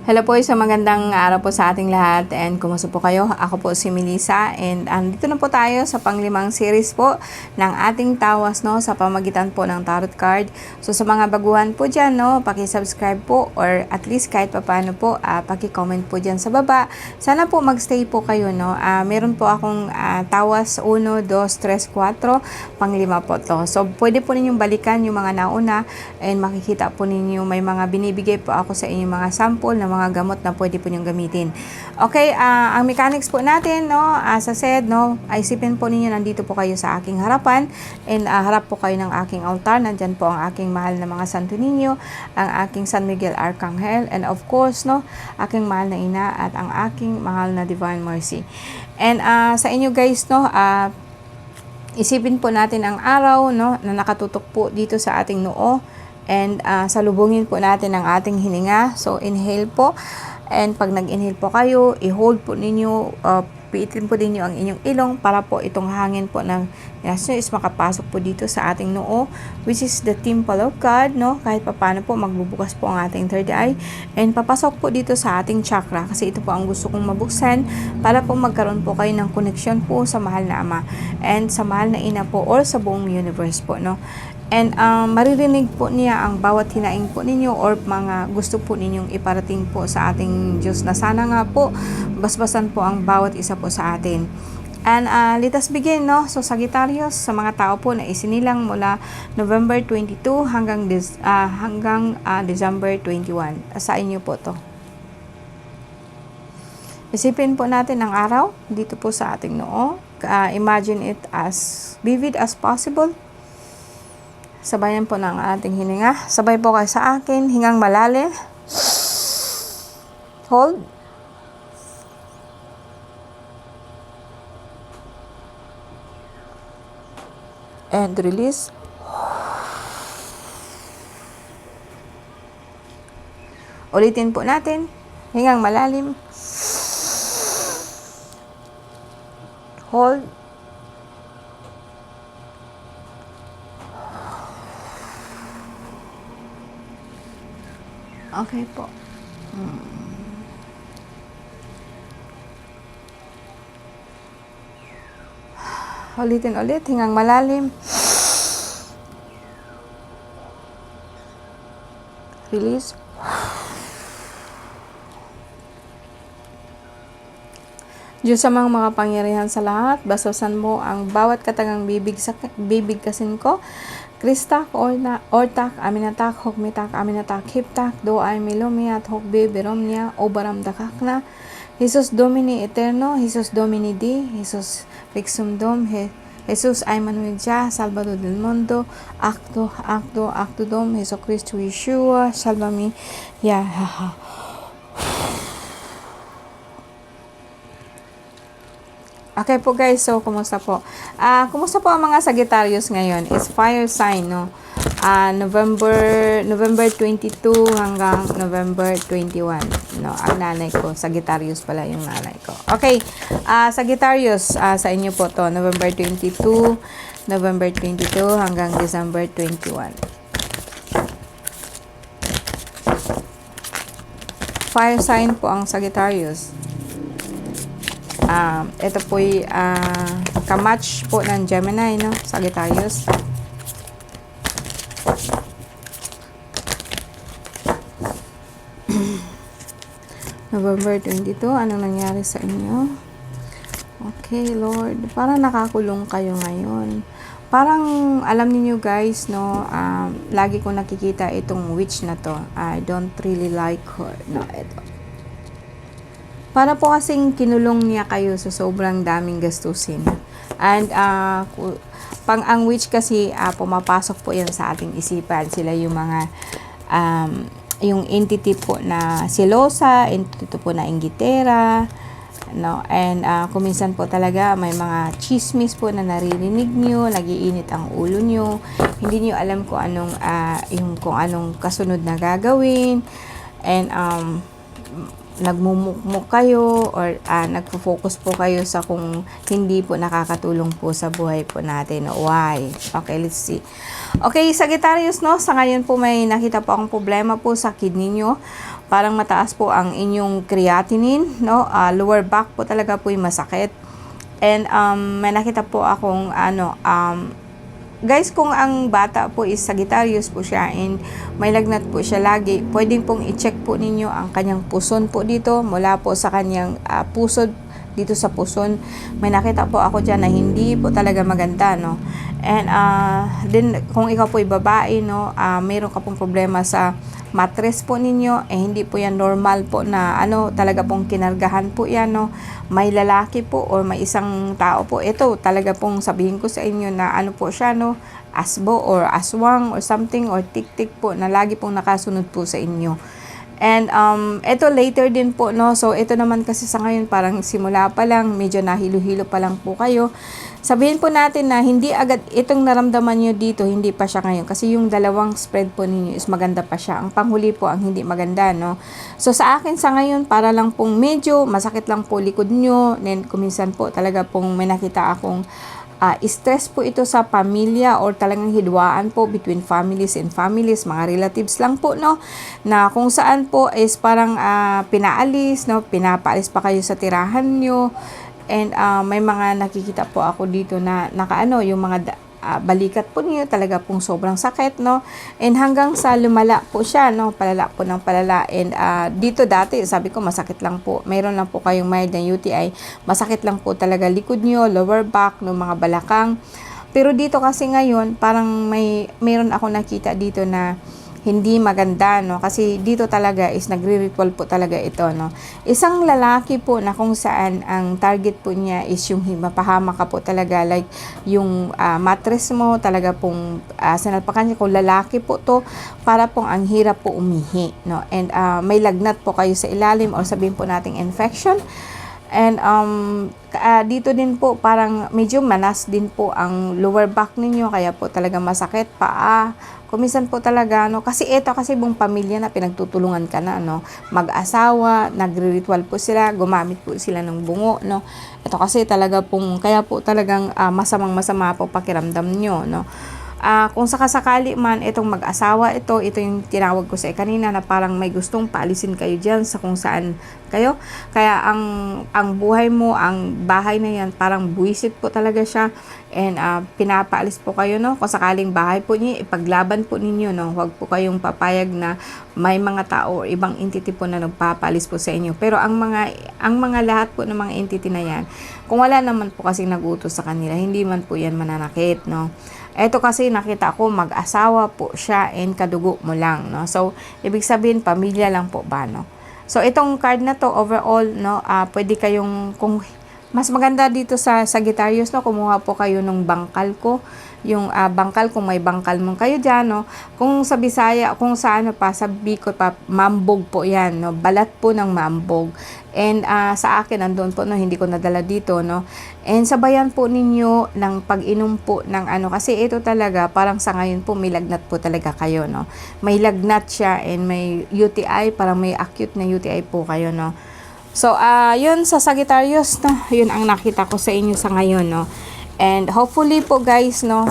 Hello po, isang magandang araw po sa ating lahat and kumusta po kayo? Ako po si Melissa and dito na po tayo sa panglimang series po ng ating tawas sa pamagitan po ng tarot card. So sa mga baguhan po dyan, paki-subscribe po or at least kahit papaano po, paki-comment po dyan sa baba. Sana po magstay po kayo, meron po akong tawas 1, 2, 3, 4, panglima po to. So pwede po ninyong balikan yung mga nauna and makikita po ninyo may mga binibigay po ako sa inyong mga sample na mga gamot na pwede po niyong gamitin. Okay, ang mechanics po natin, as I said, isipin po ninyo nandito po kayo sa aking harapan and harap po kayo ng aking altar. Nandyan po ang aking mahal na mga santo ninyo, ang aking San Miguel Arcangel, and of course, aking mahal na ina at ang aking mahal na Divine Mercy. And sa inyo guys, isipin po natin ang araw na nakatutok po dito sa ating noo. And salubungin po natin ang ating hininga. So, inhale po. And pag nag-inhale po kayo, i-hold po ninyo, piitin po ninyo ang inyong ilong para po itong hangin po ng nasa is makapasok po dito sa ating noo, which is the temple of God, Kahit paano po, magbubukas po ang ating third eye. And papasok po dito sa ating chakra kasi ito po ang gusto kong mabuksan para po magkaroon po kayo ng connection po sa mahal na ama and sa mahal na ina po or sa buong universe po, And maririnig po niya ang bawat hinaing po ninyo or mga gusto po ninyong iparating po sa ating Diyos na sana nga po basbasan po ang bawat isa po sa atin. And let us begin, So Sagittarius, sa mga tao po na isinilang mula November 22 hanggang December 21. Sa inyo po to. Isipin po natin ang araw dito po sa ating noo. Imagine it as vivid as possible. Sabayan po ng ating hininga. Sabay po kayo sa akin. Hingang malalim. Hold. And release. Ulitin po natin. Hingang malalim. Hold. Okay po. Ulitin ulit. Hingang malalim. Release. Diyos sa mga makapangyarihan sa lahat, basasan mo ang bawat katagang bibig kasin ko. Kristak, ortak, aminatak, hokmitak, aminatak, hiptak, doay milomiat, hokbe, beromnia, obaram dakakna, Jesus Domini Eterno, Jesus Domini Di, Jesus Rexum Dom, Jesus Aymanuel Jah, Salvador del Mundo, Acto Dom, Jesus Cristo Yeshua, Salvami, Yahaha. Okay po guys, so kumusta po? Kumusta po ang mga Sagittarius ngayon? It's fire sign, November 22 hanggang November 21. Ang nanay ko, Sagittarius pala yung nanay ko. Okay, Sagittarius, sa inyo po to, November 22 hanggang December 21. Fire sign po ang Sagittarius. Ito po'y kamatch po ng Gemini, Sagittarius. November 22, anong nangyari sa inyo? Okay, Lord. Parang nakakulong kayo ngayon. Parang alam niyo guys, lagi ko nakikita itong witch na to. I don't really like her. Ito. Para po kasing kinulong niya kayo sa sobrang daming gastusin. And pang ang witch kasi pumapasok po yan sa ating isipan. Sila yung mga yung entity po na selosa, entity po na inggitera, and kuminsan po talaga may mga chismis po na naririnig nyo, nagiinit ang ulo nyo, hindi nyo alam kung anong kasunod na gagawin, and nagmumukmuk kayo or nagfo-focus po kayo sa kung hindi po nakakatulong po sa buhay po natin. Why? Okay, let's see. Okay, Sagittarius, sa ngayon po may nakita po akong problema po sa kidney nyo. parang mataas po ang inyong creatinine, no? Lower back po talaga po yung masakit. And may nakita po akong guys, kung ang bata po is Sagittarius po siya and may lagnat po siya lagi, pwedeng pong i-check po ninyo ang kanyang puson po dito, mula po sa kanyang pusod dito sa puson. May nakita po ako dyan na hindi po talaga maganda, no? And then kung ikaw po ay babae, no, mayroon ka pong problema sa mattress po ninyo, hindi po yan normal po na talaga pong kinargahan po yan, no? May lalaki po or may isang tao po, ito talaga pong sabihin ko sa inyo na po siya, no, asbo or aswang or something or tik-tik po na lagi pong nakasunod po sa inyo. And ito later din po, no. So ito naman kasi sa ngayon parang simula pa lang, medyo nahilo-hilo pa lang po kayo. Sabihin po natin na hindi agad itong naramdaman nyo dito, hindi pa siya ngayon. Kasi yung dalawang spread po ninyo is maganda pa siya. Ang panghuli po ang hindi maganda, no. So sa akin sa ngayon, para lang pong medyo masakit lang po likod nyo. Then kuminsan po talaga pong may nakita akong stress po ito sa pamilya or talagang hidwaan po between families and families, mga relatives lang po, no, na kung saan po is parang pinaalis, no, pinapaalis pa kayo sa tirahan nyo. And may mga nakikita po ako dito na yung mga balikat po niyo talaga pong sobrang sakit, no. And hanggang sa lumala po siya, no, palala po ng palala. And dito dati sabi ko masakit lang po, mayroon lang po kayong mild na UTI, masakit lang po talaga likod niyo, lower back, no, mga balakang. Pero dito kasi ngayon parang mayroon ako nakita dito na hindi maganda, no, kasi dito talaga is nagre-ritual po talaga ito, no. Isang lalaki po na kung saan ang target po niya is yung mapahamak ka po talaga, like yung mattress mo talaga pong sinalpakan niya. Kung lalaki po to, para pong ang hirap po umihi, no. And may lagnat po kayo sa ilalim or sabihin po nating infection. And dito din po parang medyo manas din po ang lower back ninyo, kaya po talaga masakit paa. Kuminsan po talaga, no, kasi ito kasi buong pamilya na pinagtutulungan ka na, no, mag-asawa, nagre-ritual po sila, gumamit po sila ng bungo, no. Ito kasi talaga pong, kaya po talagang masamang-masama po pakiramdam nyo, no. Kung sakasakali man itong mag-asawa, ito yung tinawag ko sa kanina na parang may gustong paalisin kayo dyan sa kung saan kayo. Kaya ang buhay mo, ang bahay na yan, parang buwisit po talaga siya. And pinapaalis po kayo, no. Kung sakaling bahay po niyo, ipaglaban po ninyo, no. Huwag po kayong papayag na may mga tao o ibang entity po na nagpapaalis po sa inyo. Pero ang mga lahat po ng mga entity na yan, kung wala naman po kasing nag-utos sa kanila, hindi man po yan mananakit, no. Ito kasi nakita ko mag-asawa po siya and kadugo mo lang, no. So ibig sabihin pamilya lang po ba, no. So itong card na to overall, no, pwede kayong, kung mas maganda dito sa Sagittarius, no, kumuha po kayo ng bangkal ko. Yung bangkal, kung may bangkal mong kayo dyan, no. Kung sa Bisaya, kung sa sa Bicol pa, mambog po yan, no, balat po ng mambog. And sa akin, andun po, no, hindi ko nadala dito, no. And sabayan po ninyo ng pag-inom po ng kasi ito talaga, parang sa ngayon po, may lagnat po talaga kayo, no. May lagnat siya and may UTI, parang may acute na UTI po kayo, no. So, yun sa Sagittarius, no, yun ang nakita ko sa inyo sa ngayon, no. And hopefully po guys, no,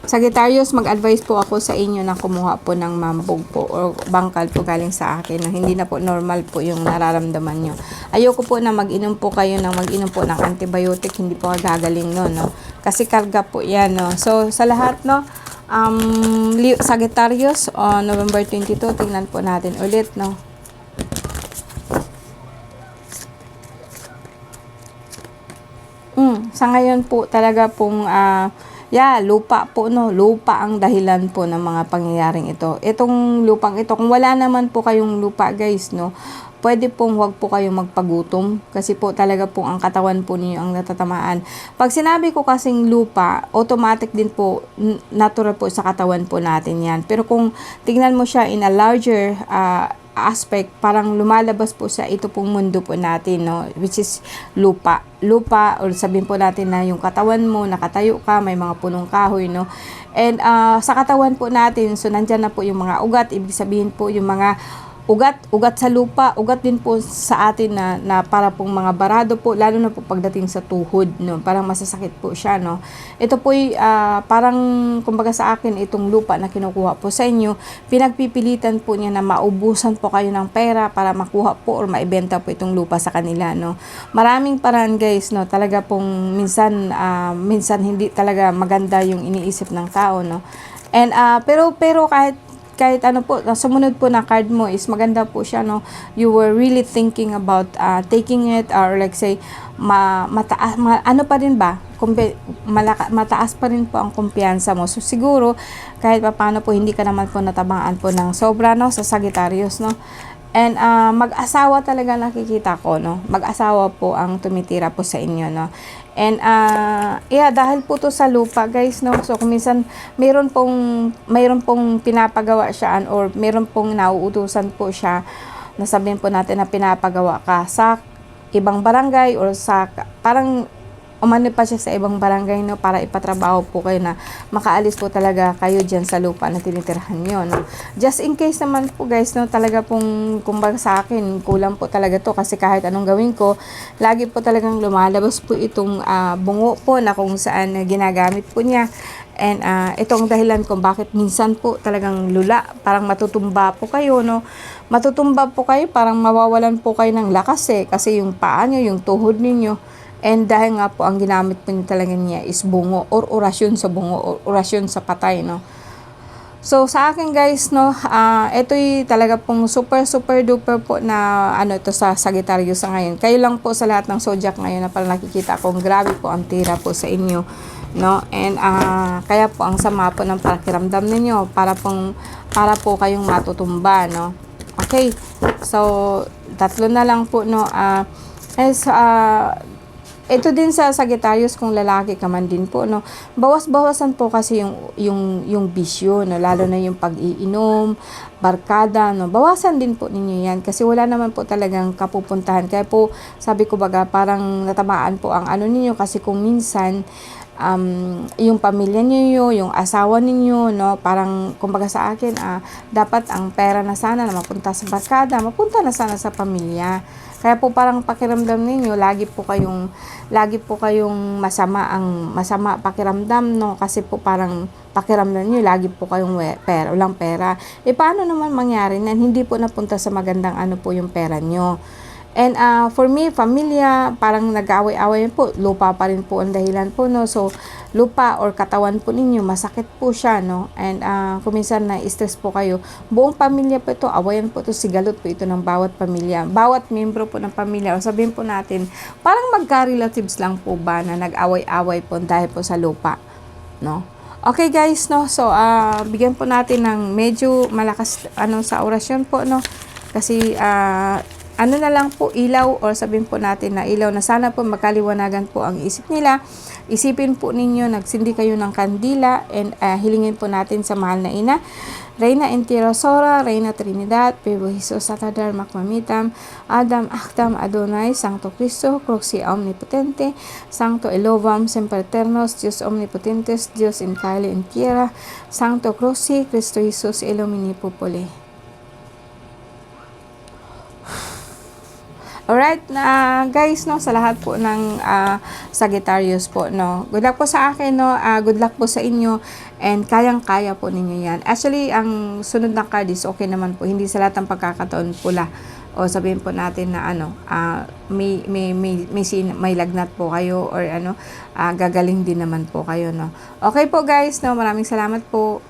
Sagittarius, mag-advise po ako sa inyo na kumuha po ng mambog po o bangkal po galing sa akin, no. Hindi na po normal po yung nararamdaman nyo. Ayoko po na mag-inom po kayo ng antibiotic, hindi po gagaling no, no. Kasi karga po yan, no. So, sa lahat, no, Sagittarius, November 22, tingnan po natin ulit, no. Sa ngayon po talaga pong lupa po, no. Lupa ang dahilan po ng mga pangyayaring ito. Itong lupang ito, kung wala naman po kayong lupa guys, no, pwede pong huwag po kayong magpagutom kasi po talaga pong ang katawan po ninyo ang natatamaan. Pag sinabi ko kasing lupa, automatic din po, natural po sa katawan po natin yan. Pero kung tignan mo siya in a larger aspect, parang lumalabas po sa ito pong mundo po natin, no, which is lupa, or sabihin po natin na yung katawan mo, nakatayo ka, may mga punong kahoy, no. And sa katawan po natin, so nandyan na po yung mga ugat, ibig sabihin po yung mga ugat sa lupa, ugat din po sa atin na para pong mga barado po, lalo na po pagdating sa tuhod, no? Parang masasakit po siya, no? Ito po parang, kumbaga sa akin, itong lupa na kinukuha po sa inyo, pinagpipilitan po niya na maubusan po kayo ng pera para makuha po or maibenta po itong lupa sa kanila, no? Maraming paraan, guys, no? Talaga pong minsan hindi talaga maganda yung iniisip ng tao, no? And pero kahit ano po, sumunod po na card mo is maganda po siya, no? You were really thinking about taking it, or like say, ano pa rin ba? Mataas pa rin po ang kumpiyansa mo. So, siguro, kahit paano po, hindi ka naman po natabangan po ng sobra, no? Sa Sagittarius, no? And mag-asawa talaga nakikita ko, no? Mag-asawa po ang tumitira po sa inyo, no? And dahil po to sa lupa, guys, no? So kung minsan mayroon pong pinapagawa siya or mayroon pong nauutusan po siya na sabihin po natin na pinapagawa ka sa ibang barangay or sa parang umano pa siya sa ibang barangay, no, para ipatrabaho po kayo na makaalis po talaga kayo dyan sa lupa na tinitirhan nyo, no. Just in case naman po, guys, no, talaga pong kumbaga sa akin, kulang po talaga to kasi kahit anong gawin ko, lagi po talagang lumalabas po itong bungo po na kung saan ginagamit po niya. And itong dahilan kung bakit minsan po talagang lula, parang matutumba po kayo, no. Matutumba po kayo, parang mawawalan po kayo ng lakas kasi yung paa nyo, yung tuhod ninyo. And dahil nga po ang ginamit po niya talaga niya is bungo or orasyon sa bungo or orasyon sa patay, no. So sa akin, guys, no, ito'y talaga pong super duper po na ito sa Sagittarius sa ngayon. Kayo lang po sa lahat ng zodiac ngayon na parang nakikita kong grabe po ang tira po sa inyo, no. And kaya po ang sama po ng pakiramdam ninyo para po kayong matutumba, no. Okay. So tatlo na lang po, no. Ito din sa Sagittarius, kung lalaki ka man din po, no, bawas-bawasan po kasi yung bisyo, no, lalo na yung pag-iinom, barkada, no, bawasan din po ninyo yan kasi wala naman po talagang kapupuntahan. Kaya po sabi ko baga parang natamaan po ang ano ninyo kasi kung minsan yung pamilya niyo, yung asawa ninyo, no, parang kumbaga sa akin, dapat ang pera na sana na mapunta sa barkada, mapunta na sana sa pamilya. Kaya po parang pakiramdam ninyo, lagi po kayong masama pakiramdam, no, kasi po parang pakiramdam niyo lagi po kayong walang pera. Paano naman mangyari na hindi po napunta sa magandang ano po yung pera niyo? And for me, pamilya, parang nag-away-away po, lupa pa rin po ang dahilan po, no. So lupa or katawan po ninyo, masakit po siya, no. And kung minsan na-stress po kayo, buong pamilya po ito, awayan po ito, sigalot po ito ng bawat pamilya, bawat membro po ng pamilya, o sabihin po natin, parang magka-relatives lang po ba na nag-away-away po dahil po sa lupa, no. Okay, guys, no. So bigyan po natin ng medyo malakas sa orasyon po, no, kasi na lang po, ilaw, or sabihin po natin na ilaw na sana po magkaliwanagan po ang isip nila. Isipin po ninyo, nagsindi kayo ng kandila, and hilingin po natin sa mahal na ina, Reina Intirosora, Reina Trinidad, Pevo Jesus Satadar Makmamitam, Adam Aktam Adonai, Sancto Cristo, Cruxi Omnipotente, Sancto Elovam, Semperternos, Dios Omnipotentes, Dios in Caelo in Tierra, Sancto Cruxi, Cristo Jesus, Illumini Populi. Alright, guys, no, sa lahat po ng Sagittarius po, no, good luck po sa akin, no, good luck po sa inyo, and kayang-kaya po ninyo yan. Actually, ang sunod na card is okay naman po, hindi sa lahat ng pagkakataon pula, o sabihin po natin na may lagnat po kayo, or gagaling din naman po kayo, no. Okay po, guys, no, maraming salamat po.